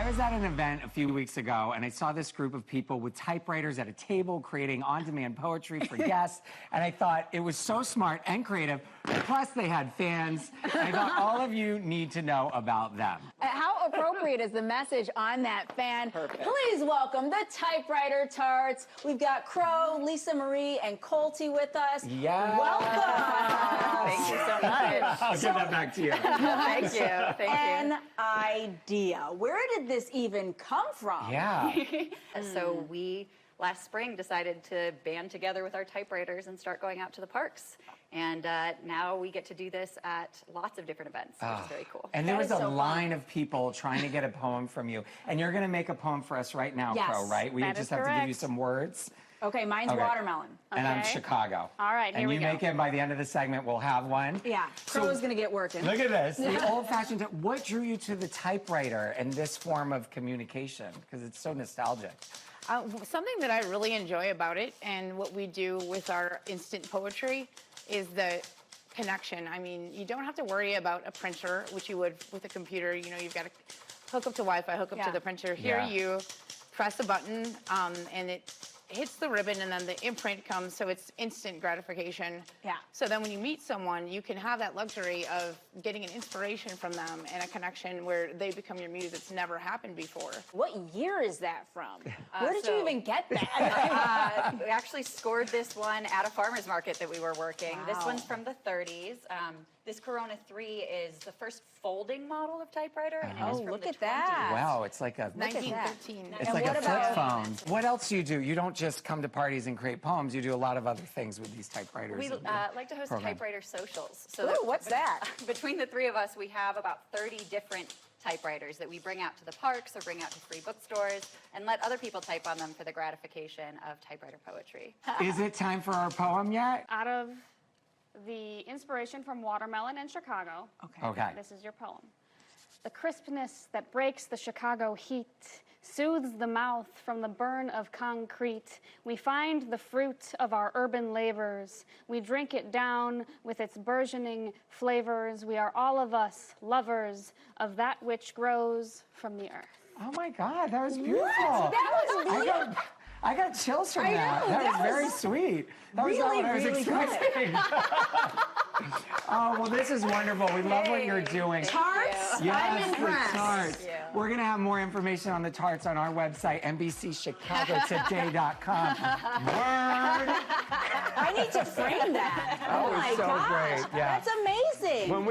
I was at an event a few weeks ago, and I saw this group of people with typewriters at a table creating on-demand poetry for guests, and I thought it was so smart and creative. Plus, they had fans. I thought all of you need to know about them. How appropriate is the message on that fan? Perfect. Please welcome the Typewriter Tarts. We've got Crow, Lisa Marie, and Coelti with us. Yeah. Welcome. Thank you so much. I'll give that back to you. Thank you. Thank you. An idea. Where did this even come from? Yeah. So we, last spring, decided to band together with our typewriters and start going out to the parks. And now we get to do this at lots of different events, which is very cool. And there was That a is so line of people trying to get a poem from you. And you're going to make a poem for us right now, Yes, Crow, right? We that just is have to give you correct. some words. Okay, mine's Okay. watermelon. And I'm Okay. Chicago. All right, here and we you go. make it by the end of the segment, we'll have one. Yeah, Crow's gonna get working. Look at this, the old-fashioned. What drew you to the typewriter and this form of communication? Because it's so nostalgic. Something that I really enjoy about it and what we do with our instant poetry is the connection. I mean, you don't have to worry about a printer, which you would with a computer. You know, you've got to hook up to Wi-Fi, hook up Yeah. to the printer. Here Yeah. you press a button and it hits the ribbon and then the imprint comes, so it's instant gratification. Yeah. So then when you meet someone, you can have that luxury of getting an inspiration from them and a connection where they become your muse. It's never happened before. What year is that from? Where did you so- even get that? We actually scored this one at a farmer's market that we were working. This Wow. one's from the 30s. This Corona 3 is the first folding model of typewriter, and it Oh, was from look the at that. 20s. Wow, it's like a... at that. 1913. It's And like what a flip about- phone. What else do? You don't just come to parties and create poems. You do a lot of other things with these typewriters. We and like to host program. typewriter socials. So Ooh, what's that? Between the three of us, we have about 30 different typewriters that we bring out to the parks or bring out to free bookstores and let other people type on them for the gratification of typewriter poetry. Is it time for our poem yet? Out of the inspiration from Watermelon and Chicago, Okay. this is your poem. The crispness that breaks the Chicago heat soothes the mouth from the burn of concrete. We find the fruit of our urban labors. We drink it down with its burgeoning flavors. We are all of us lovers of that which grows from the earth. Oh my God, that was beautiful. That was beautiful. I got chills from I that. know, That was that very was sweet. That was not really, what I was really good. expecting. Oh, well, this is wonderful. We love what you're doing. Tarts? Yes, I'm the impressed. tarts. Yeah. We're going to have more information on the tarts on our website, NBCChicagoToday.com. Word! I need to frame that. Oh, Oh my it's so gosh. great, yeah. That's amazing. When we